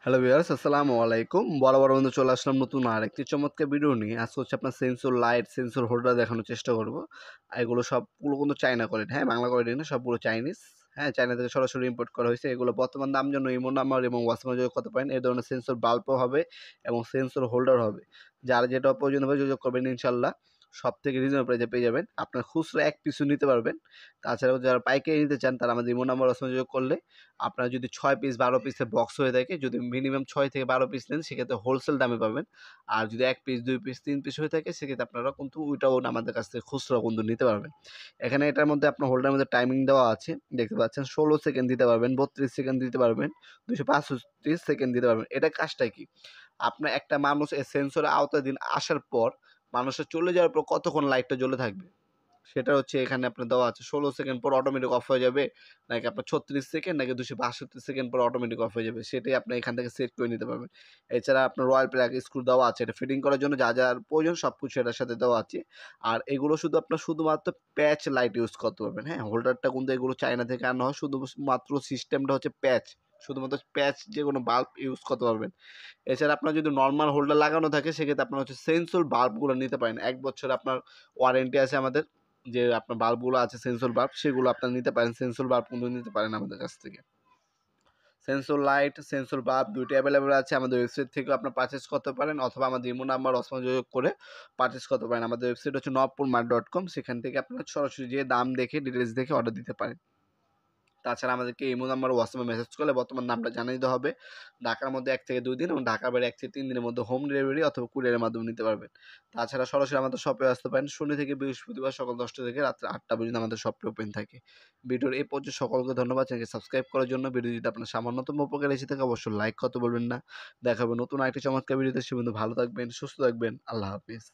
Hello viewers, আসসালামু আলাইকুম। বরাবর বন্ধু চলে আসলাম নতুন আরেকটি চমৎকার ভিডিও নিয়ে। আজকে হচ্ছে আপনার সেন্সর লাইট, সেন্সর হোল্ডার দেখানোর চেষ্টা করব। এগুলো সবগুলো কিন্তু চায়না কোয়ালিটি, হ্যাঁ, বাংলা কোয়ালিটি না, সবগুলো চাইনিজ। হ্যাঁ, চায়না থেকে সরাসরি ইম্পোর্ট করা হয়েছে। এগুলো বর্তমান দাম জন্য ইমো নাম্বার এবং হোয়াটসঅ্যাপে যোগাযোগ করতে পারেন। এই ধরনের সেন্সর বাল্বও হবে এবং সেন্সর হোল্ডার হবে। যার যেটা প্রয়োজন হবে যোগাযোগ করবেন ইনশাল্লাহ। সবথেকে রিজনেবল প্রাইসে পেয়ে যাবেন। আপনার খুচরা এক পিসও নিতে পারবেন। তাছাড়াও যারা পাইকারি নিতে চান তারা আমাদের ইমো নাম্বার হোয়াটসঅ্যাপে যোগাযোগ করলে আপনার যদি ৬ পিস ১২ পিসের বক্স হয়ে থাকে, যদি মিনিমাম ৬ থেকে ১২ পিস নেন সেক্ষেত্রে হোলসেল দামে পাবেন। আর যদি ১ পিস ২ পিস ৩ পিস হয়ে থাকে সেক্ষেত্রে আপনারা কিন্তু ওইটাও আমাদের কাছ থেকে খুচরা কিন্তু নিতে পারবেন। এখানে এটার মধ্যে আপনার হোল্ডারের মধ্যে টাইমিং দেওয়া আছে, দেখতে পাচ্ছেন। ১৬ সেকেন্ড দিতে পারবেন, ৩২ সেকেন্ড দিতে পারবেন, ২৬৫ সেকেন্ড দিতে পারবেন। এটা কাজটা কি? আপনার একটা মানুষ এই সেন্সরের আওতাধীন আসার পর মানুষের চলে যাওয়ার পর কতক্ষণ লাইটটা জ্বলে থাকবে সেটা হচ্ছে এখানে আপনার দেওয়া আছে। ১৬ সেকেন্ড পর অটোমেটিক অফ হয়ে যাবে, নাকি আপনার ৩৬ সেকেন্ড, নাকি ২৬২ সেকেন্ড পর অটোমেটিক অফ হয়ে যাবে, সেটাই আপনি এখান থেকে সেট করে নিতে পারবেন। এছাড়া আপনার রয়্যাল প্লাগ স্ক্রু দেওয়া আছে, এটা ফিটিং করার জন্য যা যার প্রয়োজন সব কিছু এটার সাথে দেওয়া আছে। আর এগুলো শুধু আপনার শুধুমাত্র প্যাচ লাইট ইউজ করতে পারবেন। হ্যাঁ, হোল্ডারটা কিন্তু এগুলো চায়না থেকে আনা হয়, শুধুমাত্র সিস্টেমটা হচ্ছে প্যাচ, শুধুমাত্র প্যাচ যে কোনো বাল্ব ইউজ করতে পারবেন। এছাড়া আপনার যদি নর্মাল হোল্ডার লাগানো থাকে সেক্ষেত্রে আপনার হচ্ছে সেন্সর বাল্বগুলো নিতে পারেন। ১ বছর আপনার ওয়ারেন্টি আছে আমাদের। যে আপনার বাল্বগুলো আছে সেন্সর বাল্ব, সেগুলো আপনারা নিতে পারেন। সেন্সর বাল্ব কিন্তু নিতে পারেন আমাদের কাছ থেকে। সেন্সর লাইট, সেন্সর বাল্ব ২ টি অ্যাভেলেবল আছে। আমাদের ওয়েবসাইট থেকেও আপনারা পারচেজ করতে পারেন অথবা আমাদের ইমো নাম্বার হোয়াটসঅ্যাপে যোগাযোগ করে পারচেজ করতে পারেন। আমাদের ওয়েবসাইট হচ্ছে nopurmart.com, সেখান থেকে আপনারা সরাসরি যেয়ে দাম দেখে ডিটেইলস দেখে অর্ডার দিতে পারেন। তাছাড়া আমাদেরকে ইমো নাম্বার হোয়াটসঅ্যাপে মেসেজ করলে বর্তমান নামটা জানিয়ে দিতে হবে। ঢাকার মধ্যে ১ থেকে ২ দিন এবং ঢাকার বাইরে ১ থেকে ৩ দিনের মধ্যে হোম ডেলিভারি অথবা কুরিয়ারের মাধ্যমে নিতে পারবেন। তাছাড়া সরাসরি আমাদের শপে আসতে পারেন। শনি থেকে বৃহস্পতিবার সকাল ১০টা থেকে রাত্রে ৮টা পর্যন্ত আমাদের শপটি ওপেন থাকে। ভিডিওর এই পর্যন্ত সকলকে ধন্যবাদ। চ্যানেলকে সাবস্ক্রাইব করার জন্য। ভিডিও যদি আপনার সামান্যতম উপকার এসে থাকে অবশ্যই লাইক করতে বলবেন না। দেখা হবে নতুন আরেকটি চমৎকার ভিডিওতে। সে পর্যন্ত ভালো থাকবেন, সুস্থ থাকবেন। আল্লাহ হাফিজ।